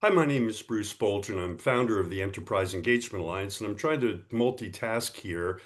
Hi, my name is Bruce Bolton. I'm founder of the Enterprise Engagement Alliance, and I'm trying to multitask here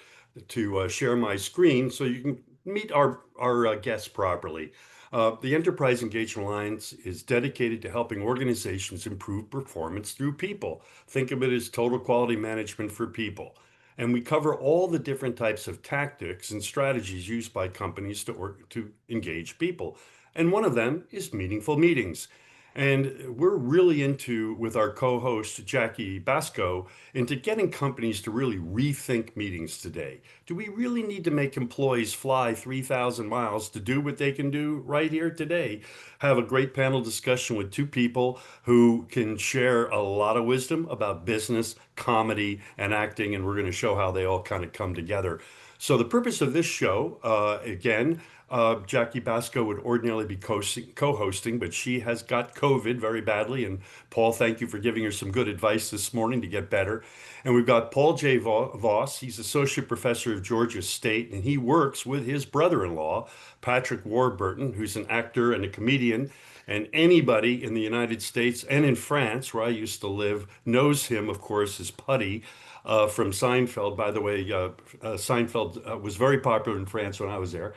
to share my screen so you can meet our guests properly. The Enterprise Engagement Alliance is dedicated to helping organizations improve performance through people. Think of it as total quality management for people. And we cover all the different types of tactics and strategies used by companies to engage people. And one of them is meaningful meetings. And we're really into, with our co-host Jaki Baskow, into getting companies to really rethink meetings today. Do we really need to make employees fly 3,000 miles to do what they can do right here today? Have a great panel discussion with two people who can share a lot of wisdom about business, comedy, and acting, and we're going to show how they all kind of come together. So the purpose of this show, again, Jaki Baskow would ordinarily be co-hosting, but she has got COVID very badly. And Paul, thank you for giving her some good advice this morning to get better. And we've got Paul J. Voss. He's associate professor of Georgia State, and he works with his brother-in-law, Patrick Warburton, who's an actor and a comedian. And anybody in the United States and in France, where I used to live, knows him, of course, as Puddy from Seinfeld. By the way, Seinfeld was very popular in France when I was there.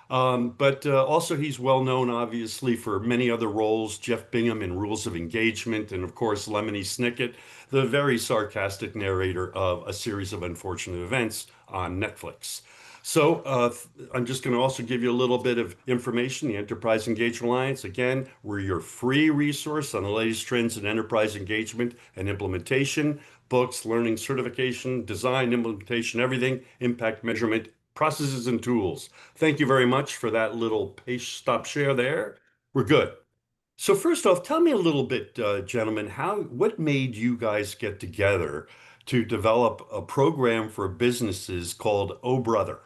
But also, he's well known, obviously, for many other roles. Jeff Bingham in Rules of Engagement, and of course, Lemony Snicket, the very sarcastic narrator of A Series of Unfortunate Events on Netflix. So, I'm just going to also give you a little bit of information. The Enterprise Engagement Alliance, again, we're your free resource on the latest trends in enterprise engagement and implementation, books, learning, certification, design, implementation, everything, impact measurement, processes, and tools. Thank you very much for that little pace stop share there. We're good. So first off, tell me a little bit, gentlemen, what made you guys get together to develop a program for businesses called Oh Brother?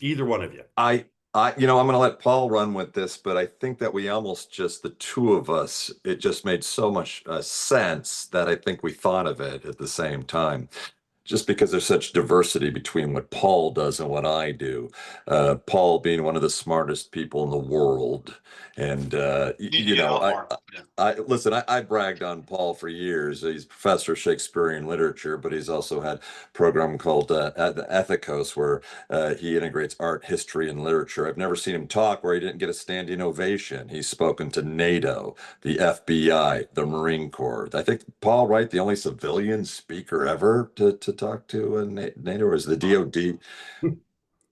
Either one of you. I'm going to let Paul run with this, but I think that we almost just the two of us, it just made so much sense that I think we thought of it at the same time. Just because there's such diversity between what Paul does and what I do. Paul being one of the smartest people in the world, and Need to get out more. Yeah. listen. I bragged on Paul for years. He's professor of Shakespearean literature, but he's also had a program called the Ethikos, where he integrates art, history, and literature. I've never seen him talk where he didn't get a standing ovation. He's spoken to NATO, the FBI, the Marine Corps. I think Paul, right, the only civilian speaker ever to talk to NATO, or is the DOD?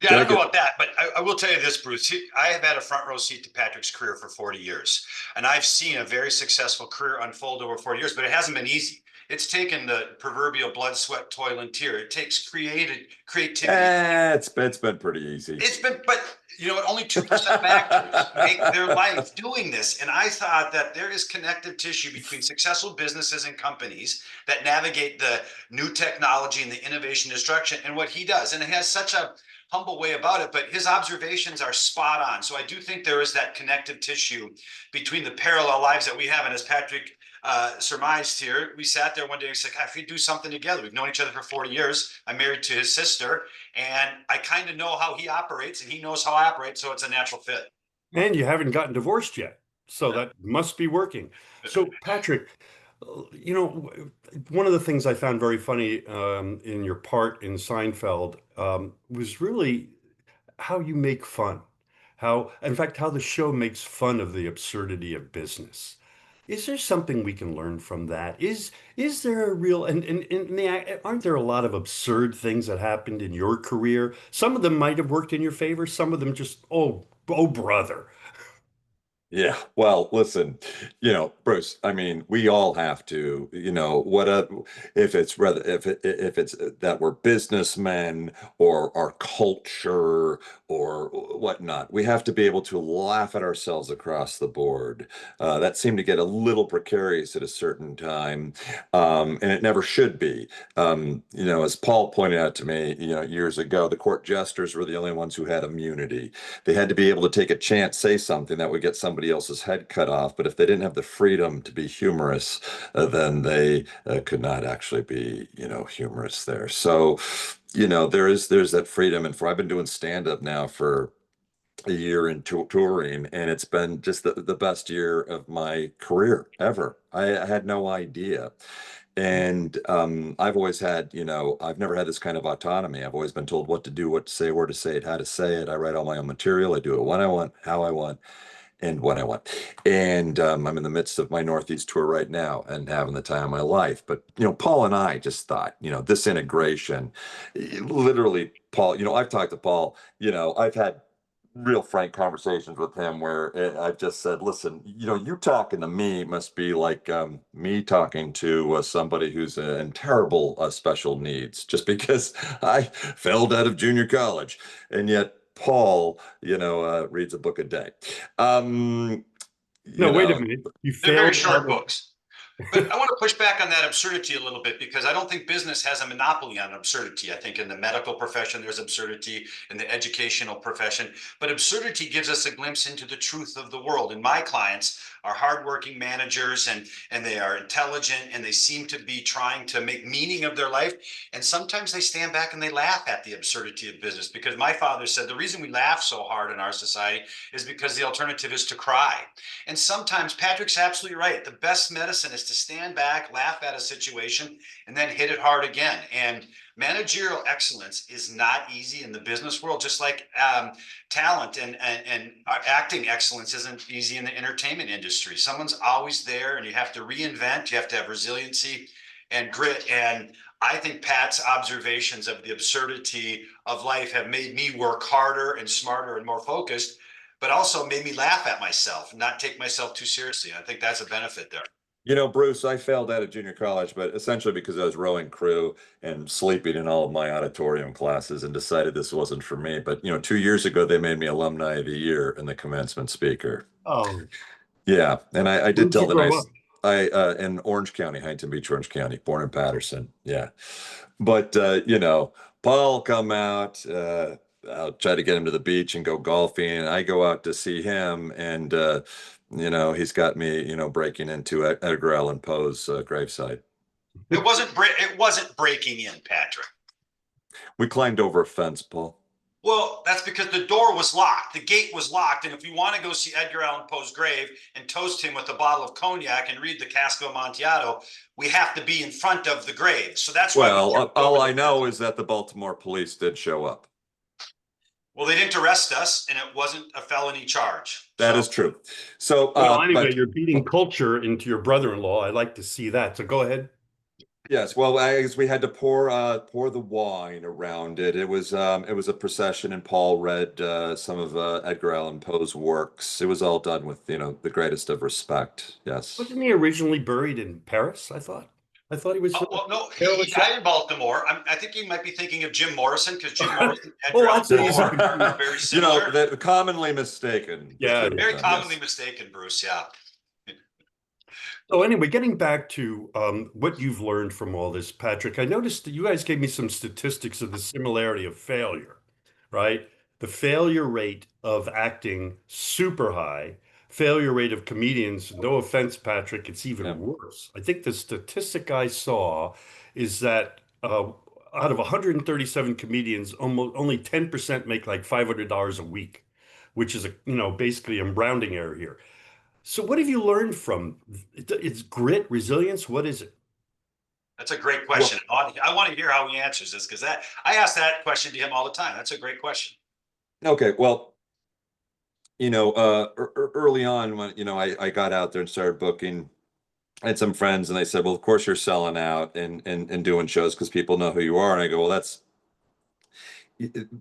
Yeah, I don't know about that, but I will tell you this, Bruce. I have had a front row seat to Patrick's career for 40 years, and I've seen a very successful career unfold over 40 years, but it hasn't been easy. It's taken the proverbial blood, sweat, toil, and tear. It takes creativity. It's been pretty easy. It's been, but you know, only 2% of actors make their life doing this. And I thought that there is connective tissue between successful businesses and companies that navigate the new technology and the innovation destruction and what he does. And it has such a humble way about it, but his observations are spot on. So I do think there is that connective tissue between the parallel lives that we have. And as Patrick surmised here, we sat there one day and said, if we do something together, we've known each other for 40 years. I'm married to his sister, and I kind of know how he operates, and he knows how I operate, so it's a natural fit. And you haven't gotten divorced yet, so that must be working. So, Patrick, one of the things I found very funny in your part in Seinfeld was really how you make fun. In fact, how the show makes fun of the absurdity of business. Is there something we can learn from that? Is there a real aren't there a lot of absurd things that happened in your career? Some of them might have worked in your favor, some of them just, oh brother. Yeah, well, listen, Bruce, I mean, we all have to, if it's rather if it's that we're businessmen or our culture or whatnot, we have to be able to laugh at ourselves across the board. That seemed to get a little precarious at a certain time, and it never should be. As Paul pointed out to me, years ago, the court jesters were the only ones who had immunity. They had to be able to take a chance, say something that would get somebody else's head cut off. But if they didn't have the freedom to be humorous, then they could not actually be, humorous there. So, there's that freedom. And I've been doing stand up now for a year in touring, and it's been just the best year of my career ever. I had no idea. And I've always had, I've never had this kind of autonomy. I've always been told what to do, what to say, where to say it, how to say it. I write all my own material. I do it when I want, how I want, and when I want. And I'm in the midst of my Northeast tour right now and having the time of my life. But, Paul and I just thought, this integration, literally, Paul, I've talked to Paul, I've had real frank conversations with him where I've just said, listen, you talking to me must be like me talking to somebody who's in terrible special needs, just because I failed out of junior college. And yet Paul, reads a book a day. No, wait a minute. You They're very failed short out of books. But I want to push back on that absurdity a little bit, because I don't think business has a monopoly on absurdity. I think in the medical profession, there's absurdity, in the educational profession, but absurdity gives us a glimpse into the truth of the world. And my clients are hardworking managers, and they are intelligent, and they seem to be trying to make meaning of their life. And sometimes they stand back and they laugh at the absurdity of business, because my father said the reason we laugh so hard in our society is because the alternative is to cry. And sometimes Patrick's absolutely right. The best medicine is to stand back, laugh at a situation, and then hit it hard again. And managerial excellence is not easy in the business world, just like talent and acting excellence isn't easy in the entertainment industry. Someone's always there, and you have to reinvent. You have to have resiliency and grit. And I think Pat's observations of the absurdity of life have made me work harder and smarter and more focused, but also made me laugh at myself and not take myself too seriously. I think that's a benefit there. Bruce, I failed out of junior college, but essentially because I was rowing crew and sleeping in all of my auditorium classes and decided this wasn't for me. But, 2 years ago, they made me Alumni of the Year and the commencement speaker. Oh, Yeah. And I where did did tell you them grow up? in Orange County, Huntington Beach, Orange County, born in Patterson. Yeah. But, Paul come out, I'll try to get him to the beach and go golfing. And I go out to see him, and he's got me, breaking into Edgar Allan Poe's gravesite. It wasn't breaking in, Patrick. We climbed over a fence, Paul. Well, that's because the door was locked. The gate was locked. And if you want to go see Edgar Allan Poe's grave and toast him with a bottle of cognac and read the Casco Amontillado, we have to be in front of the grave. So that's why. Well, all I know is that the Baltimore police did show up. Well, they didn't arrest us, and it wasn't a felony charge. That is true. So, Well, anyway, you're beating culture into your brother-in-law. I like to see that. So go ahead. yes, well, as we had to pour the wine around it. It was a procession, and Paul read some of Edgar Allan Poe's works. It was all done with the greatest of respect. Yes. Wasn't he originally buried in Paris? I thought he was. Well, no, he died in Baltimore. I think you might be thinking of Jim Morrison, because Jim Morrison and Edgar Allan Poe are very similar. That commonly mistaken. Yeah, very commonly mistaken, Bruce. Yeah. So anyway, getting back to what you've learned from all this, Patrick, I noticed that you guys gave me some statistics of the similarity of failure, right? The failure rate of acting super high, failure rate of comedians, no offense, Patrick, it's even worse. I think the statistic I saw is that out of 137 comedians, almost only 10% make like $500 a week, which is basically a rounding error here. So what have you learned from it's grit, resilience? What is it? That's a great question. Well, I want to hear how he answers this, because I ask that question to him all the time. That's a great question. Okay, well, early on when I got out there and started booking, I had some friends and they said, well, of course you're selling out and doing shows because people know who you are. And I go, well,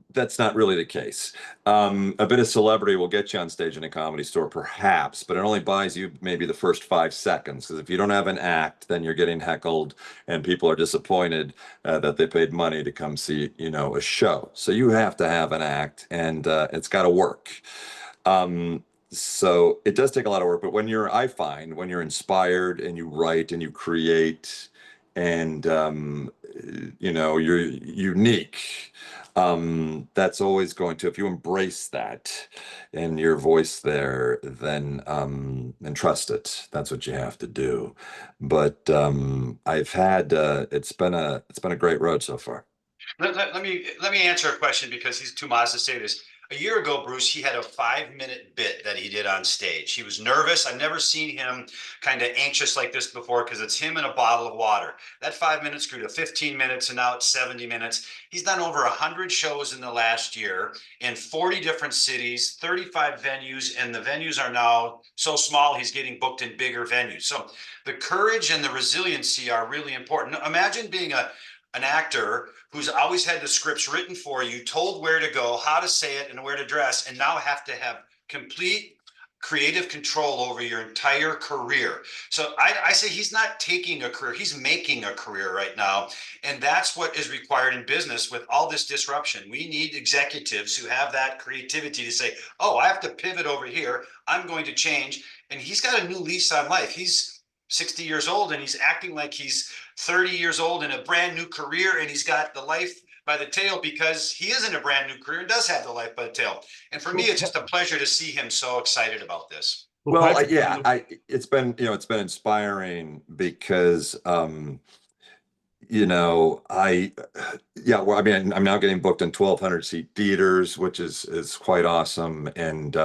that's not really the case. A bit of celebrity will get you on stage in a comedy store, perhaps, but it only buys you maybe the first 5 seconds. Because if you don't have an act, then you're getting heckled, and people are disappointed that they paid money to come see, a show. So you have to have an act, and it's got to work. So it does take a lot of work. But I find when you're inspired and you write and you create, and you're unique, that's always going to, if you embrace that and your voice there, then and trust it. That's what you have to do. But I've had it's been a great road so far. Let me answer a question, because he's too modest to say this. A year ago, Bruce, he had a 5-minute bit that he did on stage. He was nervous. I've never seen him kind of anxious like this before because it's him and a bottle of water. That 5 minutes grew to 15 minutes and now it's 70 minutes. He's done over 100 shows in the last year in 40 different cities, 35 venues, and the venues are now so small he's getting booked in bigger venues. So the courage and the resiliency are really important. Imagine being an actor who's always had the scripts written for you, told where to go, how to say it, and where to dress, and now have to have complete creative control over your entire career. So I say he's not taking a career, he's making a career right now. And that's what is required in business with all this disruption. We need executives who have that creativity to say, oh, I have to pivot over here. I'm going to change. And he's got a new lease on life. He's 60 years old and he's acting like he's 30 years old in a brand new career, and he's got the life by the tail because he is in a brand new career and does have the life by the tail. And for me, it's just a pleasure to see him so excited about this. Well, Patrick, yeah, it's been, it's been inspiring because, yeah, well, I mean, I'm now getting booked in 1,200 seat theaters, which is quite awesome. And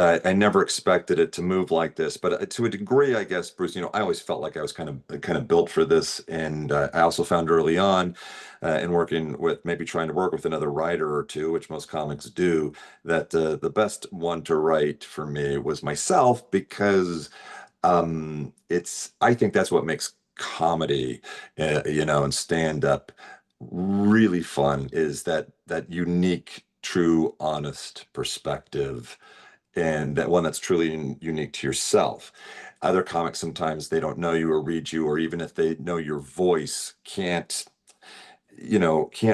I never expected it to move like this, but to a degree, I guess, Bruce, I always felt like I was kind of built for this. And I also found early on in working with, maybe trying to work with another writer or two, which most comics do, that the best one to write for me was myself, because I think that's what makes comedy, and stand up really fun, is that unique, true, honest perspective, and that one that's truly unique to yourself. Other comics, sometimes they don't know you or read you, or even if they know your voice, can't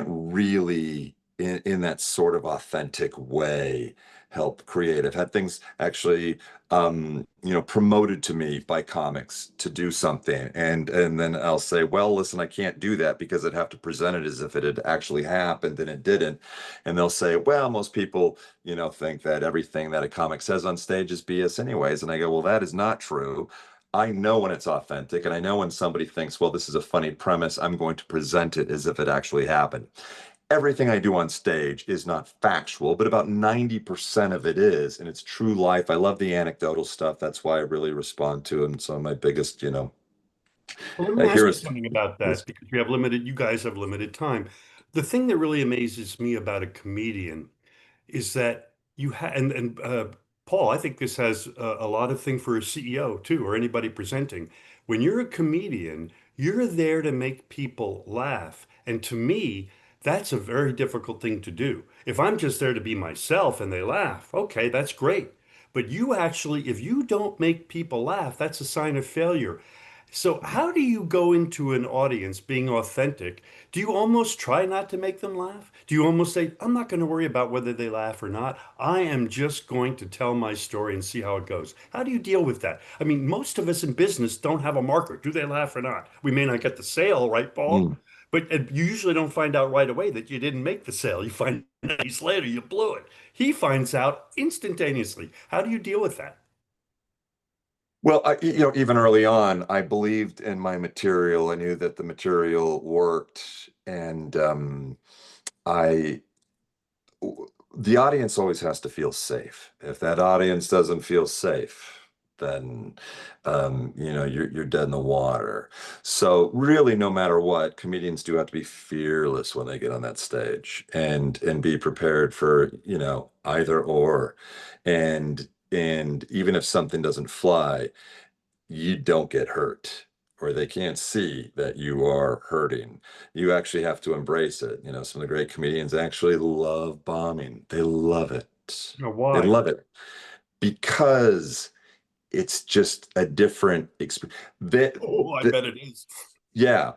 really in that sort of authentic way help create. I've had things actually promoted to me by comics to do something, and then I'll say, well, listen, I can't do that because I'd have to present it as if it had actually happened, and it didn't. And they'll say, well, most people think that everything that a comic says on stage is BS anyways. And I go, well, that is not true. I know when it's authentic, and I know when somebody thinks, well, this is a funny premise, I'm going to present it as if it actually happened. Everything I do on stage is not factual, but about 90% of it is, and it's true life. I love the anecdotal stuff. That's why I really respond to them. So my biggest, well, let me ask you heroes. something about that, because you guys have limited time. The thing that really amazes me about a comedian is that you have, and Paul, I think this has a lot of thing for a CEO too, or anybody presenting. When you're a comedian, you're there to make people laugh. And to me, that's a very difficult thing to do. If I'm just there to be myself and they laugh, okay, that's great. But you actually, if you don't make people laugh, that's a sign of failure. So, how do you go into an audience being authentic? Do you almost try not to make them laugh? Do you almost say, I'm not going to worry about whether they laugh or not. I am just going to tell my story and see how it goes. How do you deal with that? I mean, most of us in business don't have a marker. Do they laugh or not? We may not get the sale, right, Paul? Mm. But you usually don't find out right away that you didn't make the sale. You find out days later you blew it. He finds out instantaneously. How do you deal with that? Well, even early on, I believed in my material. I knew that the material worked, and I the audience always has to feel safe. If that audience doesn't feel safe, then you're dead in the water. So really, no matter what, comedians do have to be fearless when they get on that stage, and be prepared for either or, and even if something doesn't fly, you don't get hurt, or they can't see that you are hurting. You actually have to embrace it. Some of the great comedians actually love bombing. They love it. They Why? love it because it's just a different experience. Oh, I bet it is. Yeah,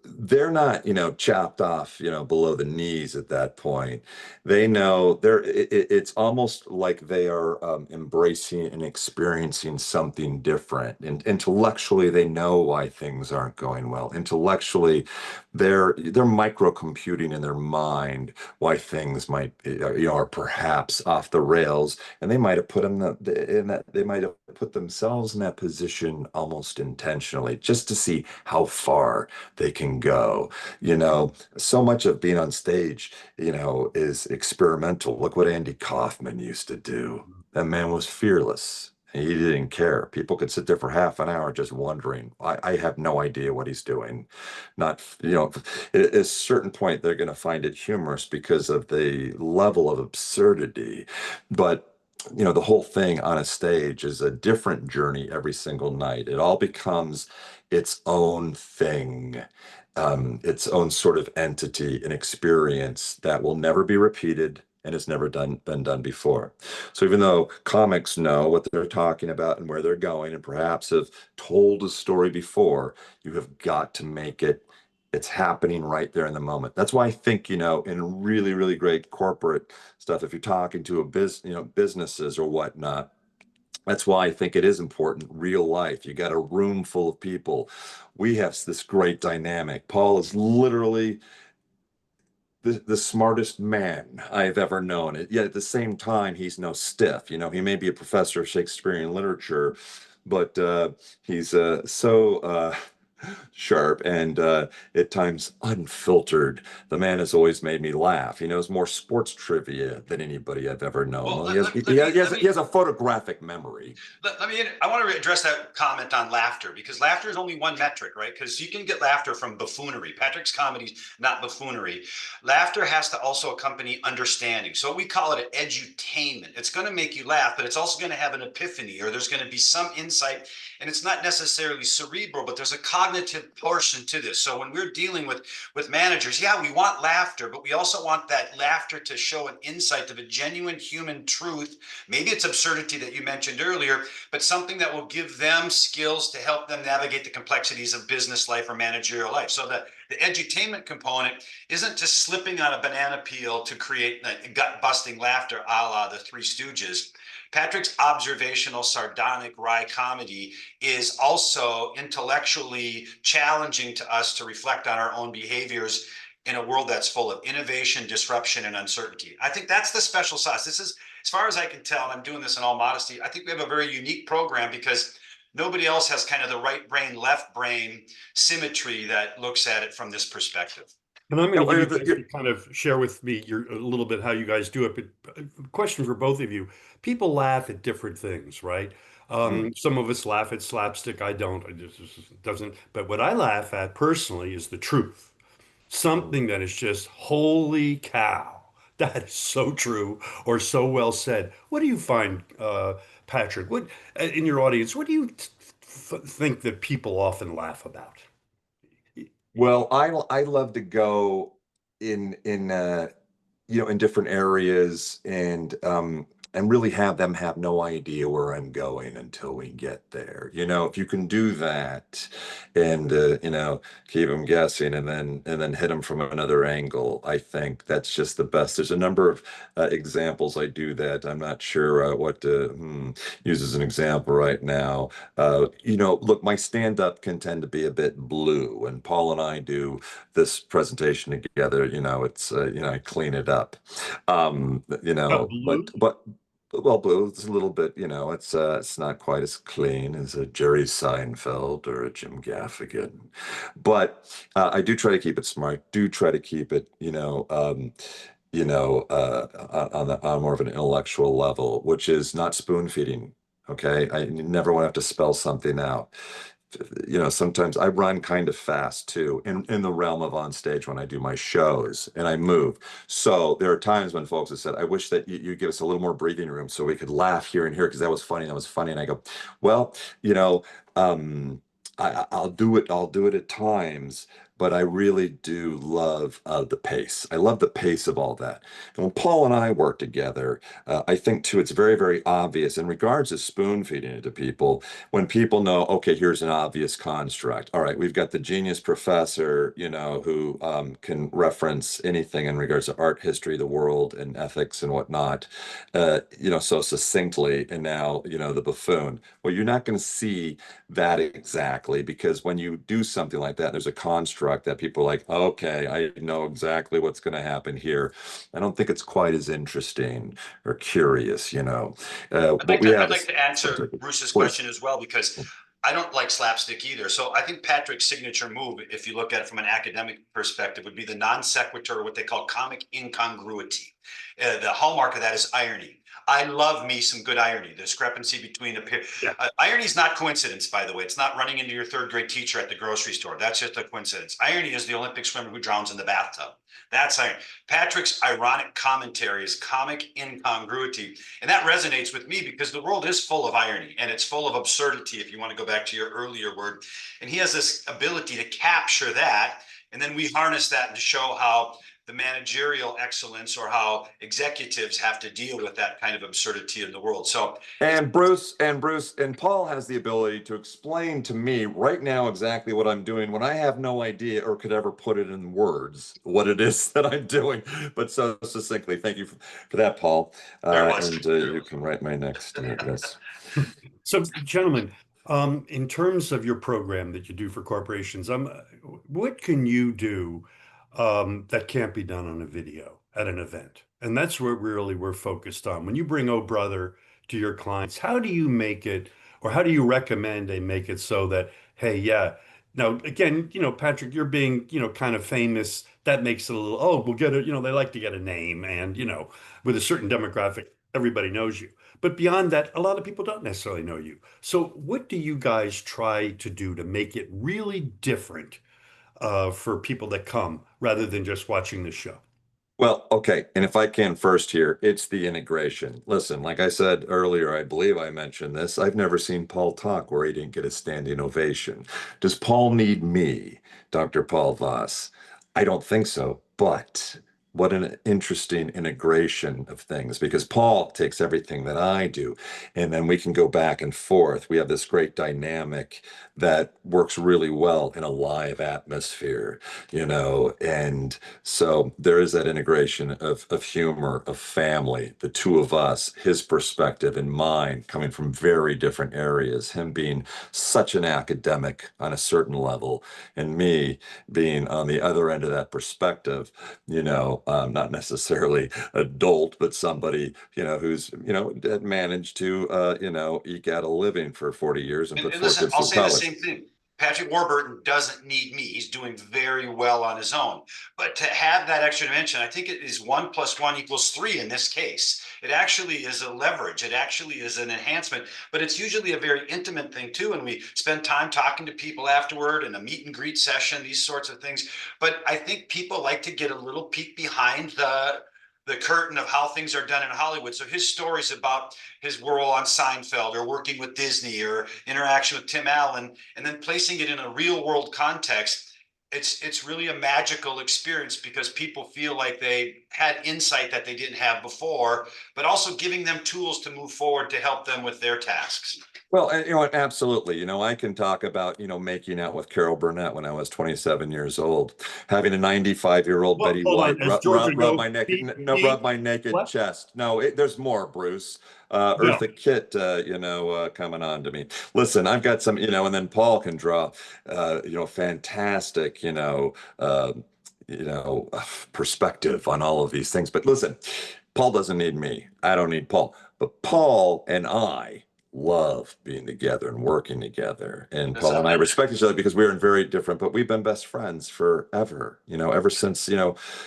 they're not, chopped off, below the knees at that point. They know it's almost like they are embracing and experiencing something different. And intellectually, they know why things aren't going well. Intellectually, they're microcomputing in their mind why things might be, are perhaps off the rails, and they might have put them in that they might have put themselves in that position almost intentionally, just to see how far they can go. So much of being on stage, is experimental. Look what Andy Kaufman used to do. That man was fearless. He didn't care. People could sit there for half an hour just wondering. I have no idea what he's doing. Not, at a certain point, they're going to find it humorous because of the level of absurdity. But the whole thing on a stage is a different journey every single night. It all becomes its own thing, its own sort of entity, an experience that will never be repeated and has never been done before. So even though comics know what they're talking about and where they're going, and perhaps have told a story before, you have got to make it. It's happening right there in the moment. That's why I think, in really, really great corporate stuff, if you're talking to businesses or whatnot, that's why I think it is important. Real life. You got a room full of people. We have this great dynamic. Paul is literally the smartest man I've ever known. Yet at the same time, he's no stiff. He may be a professor of Shakespearean literature, but he's so sharp and at times unfiltered. The man has always made me laugh. He knows more sports trivia than anybody I've ever known. Well, He has a photographic memory. I want to address that comment on laughter, because laughter is only one metric, right? Because you can get laughter from buffoonery. Patrick's comedy's not buffoonery. Laughter has to also accompany understanding. So we call it an edutainment. It's going to make you laugh, but it's also going to have an epiphany, or there's going to be some insight. And it's not necessarily cerebral, but there's a cognitive portion to this. So when we're dealing with managers, yeah, we want laughter, but we also want that laughter to show an insight of a genuine human truth. Maybe it's absurdity that you mentioned earlier, but something that will give them skills to help them navigate the complexities of business life or managerial life. So the edutainment component isn't just slipping on a banana peel to create gut-busting laughter a la the Three Stooges. Patrick's observational, sardonic, wry comedy is also intellectually challenging to us to reflect on our own behaviors in a world that's full of innovation, disruption, and uncertainty. I think that's the special sauce. This is, as far as I can tell, and I'm doing this in all modesty, I think we have a very unique program because nobody else has kind of the right brain, left brain symmetry that looks at it from this perspective. And I'm going to give you guys to kind of share with me a little bit how you guys do it. But question for both of you. People laugh at different things, right? Some of us laugh at slapstick. I don't. It just doesn't. But what I laugh at personally is the truth. Something that is just, holy cow. That is so true or so well said. What do you find, Patrick? What in your audience? What do you think that people often laugh about? Well, I love to go in different areas and really have them have no idea where I'm going until we get there. If you can do that and keep them guessing and then hit them from another angle, I think that's just the best. There's a number of examples I do that. I'm not sure what to use as an example right now. Look, my stand-up can tend to be a bit blue, and Paul and I do this presentation together. It's I clean it up. Blue? But well, blue, it's a little bit, it's not quite as clean as a Jerry Seinfeld or a Jim Gaffigan. But I do try to keep it smart, do try to keep it, on more of an intellectual level, which is not spoon feeding. Okay. I never want to have to spell something out. Sometimes I run kind of fast too in the realm of on stage when I do my shows and I move. So there are times when folks have said, I wish that you give us a little more breathing room so we could laugh here and here because that was funny. That was funny. And I go, well, I'll do it at times, but I really do love the pace. I love the pace of all that. And when Paul and I work together, I think too, it's very, very obvious in regards to spoon feeding it to people. When people know, okay, here's an obvious construct. All right, we've got the genius professor, who can reference anything in regards to art, history, the world, and ethics and whatnot, so succinctly. And now, the buffoon. Well, you're not going to see that exactly because when you do something like that, there's a construct that people are like, okay, I know exactly what's going to happen here. I don't think it's quite as interesting or curious, I'd like to answer Bruce's question as well, because I don't like slapstick either. So I think Patrick's signature move, if you look at it from an academic perspective, would be the non sequitur, what they call comic incongruity. The hallmark of that is irony. I love me some good irony. The discrepancy between irony is not coincidence, by the way. It's not running into your third grade teacher at the grocery store. That's just a coincidence. Irony is the Olympic swimmer who drowns in the bathtub. That's irony. Patrick's ironic commentary is comic incongruity. And that resonates with me because the world is full of irony and it's full of absurdity, if you want to go back to your earlier word. And he has this ability to capture that. And then we harness that to show how the managerial excellence or how executives have to deal with that kind of absurdity in the world. So, and Bruce and Paul has the ability to explain to me right now exactly what I'm doing when I have no idea or could ever put it in words what it is that I'm doing. But so succinctly, thank you for that, Paul. You can write my next yes. So, gentlemen, in terms of your program that you do for corporations, what can you do that can't be done on a video at an event? And that's what really we're focused on. When you bring Oh Brother to your clients, how do you make it, or how do you recommend they make it so that, hey, yeah. Now, again, Patrick, you're being, kind of famous. That makes it a little, oh, we'll get it. They like to get a name, and, with a certain demographic, everybody knows you. But beyond that, a lot of people don't necessarily know you. So what do you guys try to do to make it really different for people that come rather than just watching the show? Well, okay. And if I can first here, it's the integration. Listen, like I said earlier, I believe I mentioned this. I've never seen Paul talk where he didn't get a standing ovation. Does Paul need me, Dr. Paul Voss? I don't think so, but what an interesting integration of things because Paul takes everything that I do and then we can go back and forth. We have this great dynamic that works really well in a live atmosphere, and so there is that integration of humor, of family, the two of us, his perspective and mine coming from very different areas, him being such an academic on a certain level, and me being on the other end of that perspective, not necessarily adult, but somebody, who's, that managed to, eke out a living for 40 years and put four listen, kids I'll through say the college. same thing. Patrick Warburton doesn't need me. He's doing very well on his own. But to have that extra dimension, I think it is 1 + 1 = 3 in this case. It actually is a leverage. It actually is an enhancement, but it's usually a very intimate thing too. And we spend time talking to people afterward in a meet and greet session, these sorts of things. But I think people like to get a little peek behind the curtain of how things are done in Hollywood. So his stories about his role on Seinfeld or working with Disney or interaction with Tim Allen, and then placing it in a real world context, it's really a magical experience because people feel like they had insight that they didn't have before, but also giving them tools to move forward to help them with their tasks. Well, absolutely. I can talk about, making out with Carol Burnett when I was 27 years old, having a 95-year-old Well, Betty hold on. White As Georgia rub goes, my naked, beep, no, beep. rub my naked What? chest. No, there's more, Bruce. Yeah. Eartha Kitt, coming on to me. Listen, I've got some, and then Paul can draw, fantastic, perspective on all of these things. But listen, Paul doesn't need me. I don't need Paul. But Paul and I love being together and working together. And Paul and I respect each other because we're in very different, but we've been best friends forever, ever since,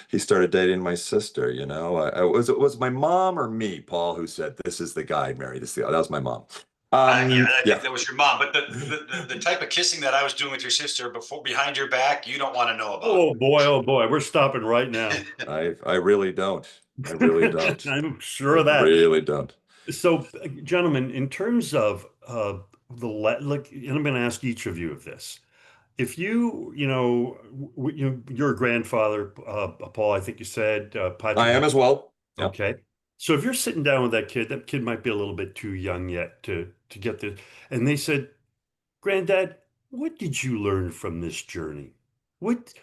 he started dating my sister, it was my mom or me, Paul, who said, this is the guy, Mary, that was my mom. I think that was your mom, but the type of kissing that I was doing with your sister behind your back, you don't want to know about. Oh boy, we're stopping right now. I really don't. I really don't. I'm sure of that. Really don't. So, gentlemen, in terms of and I'm going to ask each of you of this. If you're a grandfather, Paul, I think you said, Patrick. I am as well. Yep. Okay. So if you're sitting down with that kid might be a little bit too young yet to get this. And they said, Granddad, what did you learn from this journey? What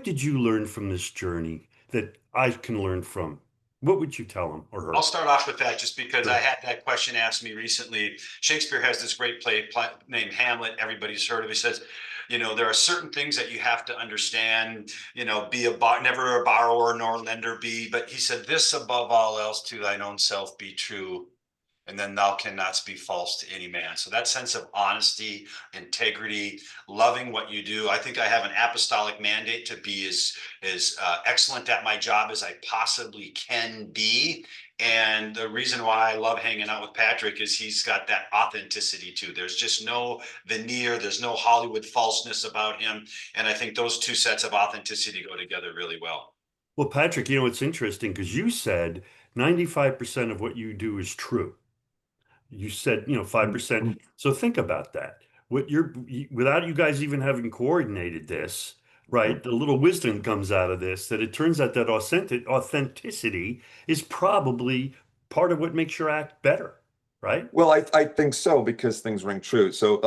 did you learn from this journey that I can learn from? What would you tell him or her? I'll start off with that just because I had that question asked me recently. Shakespeare has this great play named Hamlet. Everybody's heard of it. He says, there are certain things that you have to understand, be never a borrower nor lender be. But he said, this above all else to thine own self be true. And then thou cannot be false to any man. So that sense of honesty, integrity, loving what you do. I think I have an apostolic mandate to be as excellent at my job as I possibly can be. And the reason why I love hanging out with Patrick is he's got that authenticity too. There's just no veneer, there's no Hollywood falseness about him. And I think those two sets of authenticity go together really well. Well, Patrick, you know, it's interesting because you said 95% of what you do is true. You said, you know, 5%. So think about that. What without you guys even having coordinated this, right? The little wisdom comes out of this that it turns out that authenticity is probably part of what makes your act better, right? Well, I think so because things ring true. So,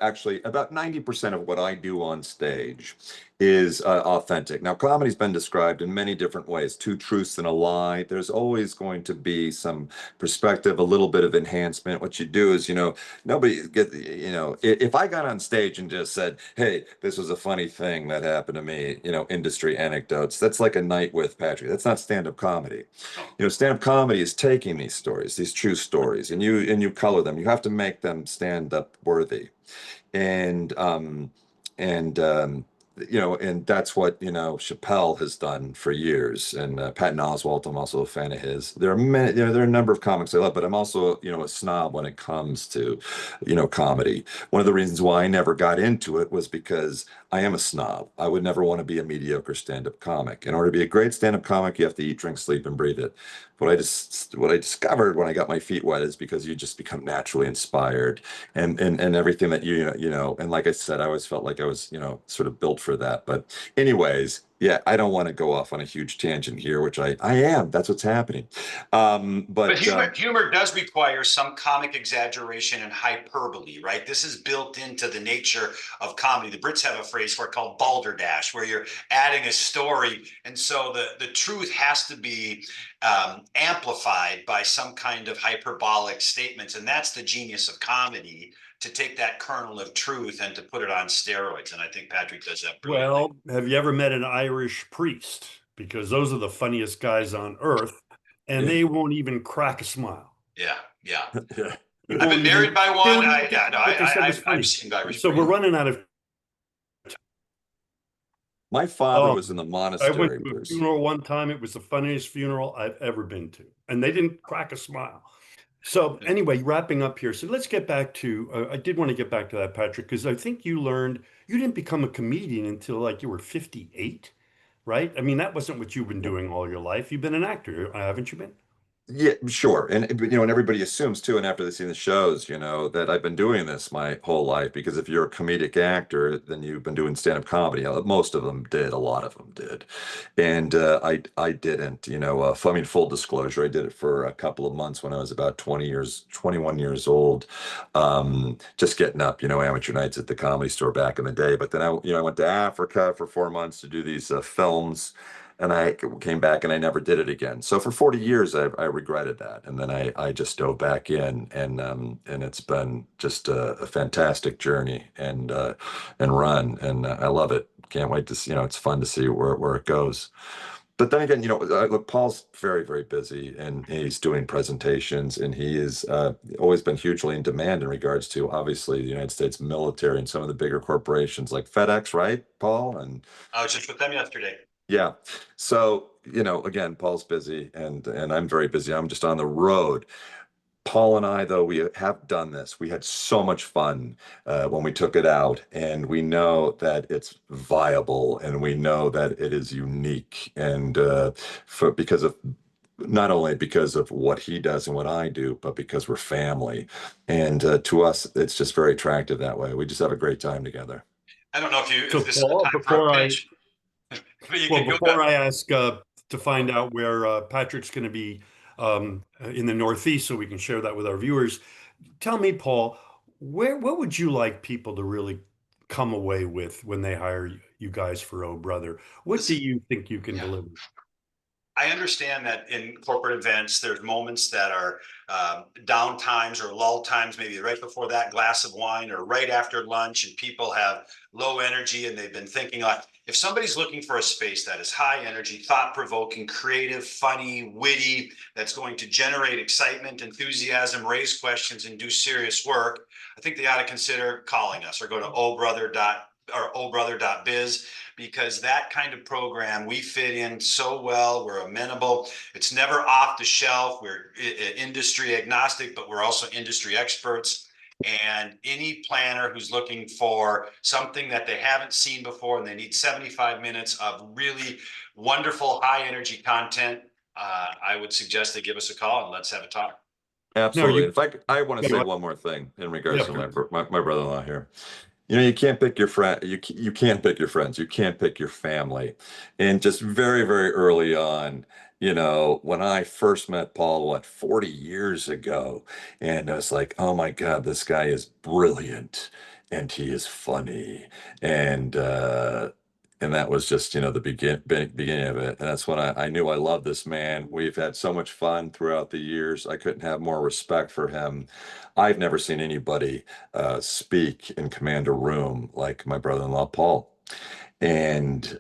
actually, about 90% of what I do on stage is authentic. Now, comedy's been described in many different ways, two truths and a lie. There's always going to be some perspective, a little bit of enhancement. What you do is, nobody if I got on stage and just said, hey, this was a funny thing that happened to me, industry anecdotes, that's like a night with Patrick. That's not stand-up comedy. Stand-up comedy is taking these stories, these true stories, and you color them. You have to make them stand up worthy. And and and that's what Chappelle has done for years. And Patton Oswalt, I'm also a fan of his. There are many, there are a number of comics I love, but I'm also a snob when it comes to comedy. One of the reasons why I never got into it was because I am a snob. I would never want to be a mediocre stand-up comic. In order to be a great stand-up comic, you have to eat, drink, sleep, and breathe it. What I discovered when I got my feet wet is because you just become naturally inspired, and everything that and like I said, I always felt like I was sort of built for that. But anyways, yeah, I don't want to go off on a huge tangent here, which I am. That's what's happening. But humor does require some comic exaggeration and hyperbole, right? This is built into the nature of comedy. The Brits have a phrase for it called balderdash, where you're adding a story. And so the truth has to be amplified by some kind of hyperbolic statements. And that's the genius of comedy, to take that kernel of truth and to put it on steroids. And I think Patrick does that brilliantly. Well, have you ever met an Irish priest? Because those are the funniest guys on earth, and they won't even crack a smile. Yeah, yeah. Yeah. I've been married by one. I've seen Irish. So we're running out of. My father was in the monastery, I went to a Bruce. funeral one time. It was the funniest funeral I've ever been to, and they didn't crack a smile. So anyway, wrapping up here. So let's get back to, I did want to get back to that, Patrick, because I think you didn't become a comedian until like you were 58, right? I mean, that wasn't what you've been doing all your life. You've been an actor, haven't you been? Yeah, sure. And and everybody assumes too, and after they see the shows, that I've been doing this my whole life, because if you're a comedic actor, then you've been doing stand-up comedy. Most of them did, a lot of them did. And I didn't, I mean, full disclosure, I did it for a couple of months when I was about 21 years old. Just getting up, amateur nights at the Comedy Store back in the day. But then I went to Africa for 4 months to do these films. And I came back and I never did it again. So for 40 years, I regretted that. And then I just dove back in, and it's been just a fantastic journey and run. And I love it. Can't wait to see, it's fun to see where it goes. But then again, look, Paul's very, very busy, and he's doing presentations, and he has always been hugely in demand in regards to, obviously, the United States military and some of the bigger corporations like FedEx, right, Paul? And I was just with them yesterday. yeah. So, again, Paul's busy, and I'm very busy. I'm just on the road. Paul and I, though, we have done this. We had so much fun when we took it out, and we know that it's viable, and we know that it is unique, and because of not only because of what he does and what I do, but because we're family. And to us, it's just very attractive that way. We just have a great time together. I don't know if So this Paul, is the time for a pitch. before I ask to find out where Patrick's going to be in the Northeast, so we can share that with our viewers, tell me, Paul, what would you like people to really come away with when they hire you guys for Oh Brother? What do you think you can deliver? I understand that in corporate events, there's moments that are down times or lull times, maybe right before that glass of wine or right after lunch, and people have low energy and they've been thinking like, if somebody's looking for a space that is high energy, thought-provoking, creative, funny, witty, that's going to generate excitement, enthusiasm, raise questions, and do serious work, I think they ought to consider calling us or go to obrother.biz, because that kind of program, we fit in so well. We're amenable. It's never off the shelf. We're industry agnostic, but we're also industry experts. And any planner who's looking for something that they haven't seen before and they need 75 minutes of really wonderful high energy content, I would suggest they give us a call and let's have a talk. Absolutely. In fact, I want to Yeah, say one more thing in regards yeah, to my brother-in-law here. You know, you can't pick your friend. You can't pick your friends. You can't pick your family. And just very, very early on, you know, when I first met Paul, what, 40 years ago, and I was like, oh my God, this guy is brilliant and he is funny. And that was just, you know, the beginning of it. And that's when I knew I loved this man. We've had so much fun throughout the years. I couldn't have more respect for him. I've never seen anybody speak and command a room like my brother-in-law Paul. And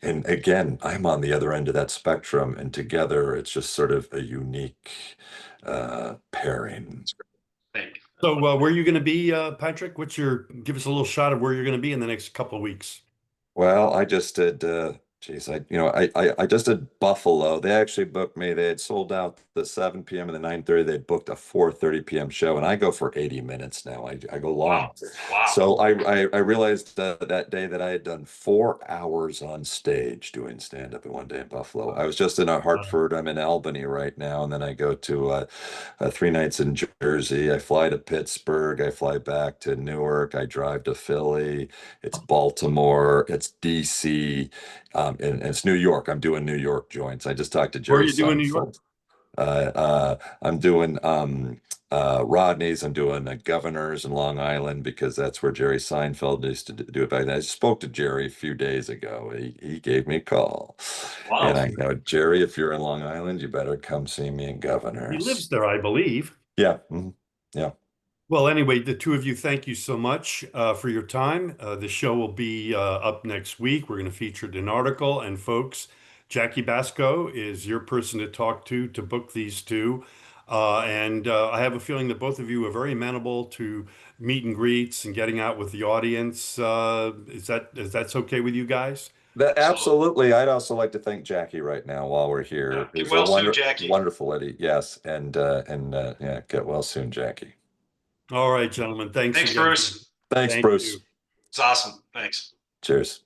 again, I'm on the other end of that spectrum, and together it's just sort of a unique pairing. Thank you. So where are you going to be, Patrick? Give us a little shot of where you're going to be in the next couple of weeks. Well, I just did, geez, I just did Buffalo. They actually booked me. They had sold out the 7 p.m. and the 9:30. They booked a 4:30 p.m. show, and I go for 80 minutes now. I go long. Wow. So I realized that day that I had done 4 hours on stage doing stand-up in one day in Buffalo. I was just in Hartford. I'm in Albany right now, and then I go to 3 nights in Jersey. I fly to Pittsburgh. I fly back to Newark. I drive to Philly. It's Baltimore. It's DC, and it's New York. I'm doing New York joints. I just talked to Where are Jerry you doing New York? Seinfeld. I'm doing Rodney's. I'm doing Governors in Long Island because that's where Jerry Seinfeld used to do it back then. I spoke to Jerry a few days ago. He gave me a call. Wow. And I know, Jerry, if you're in Long Island, you better come see me in He Governors. lives there, I believe. Yeah. Mhm. Yeah. Well, anyway, the two of you, thank you so much for your time. The show will be up next week. We're going to feature an article. And folks, Jaki Baskow is your person to talk to book these two. And I have a feeling that both of you are very amenable to meet and greets and getting out with the audience. Is that's okay with you guys? Absolutely. I'd also like to thank Jaki right now while we're here. Get He's well a soon, Jaki. wonderful Eddie. Yes. And yeah, get well soon, Jaki. All right, gentlemen. Thanks Thanks, again. Bruce. Thanks, Thank Bruce. you. It's awesome. Thanks. Cheers.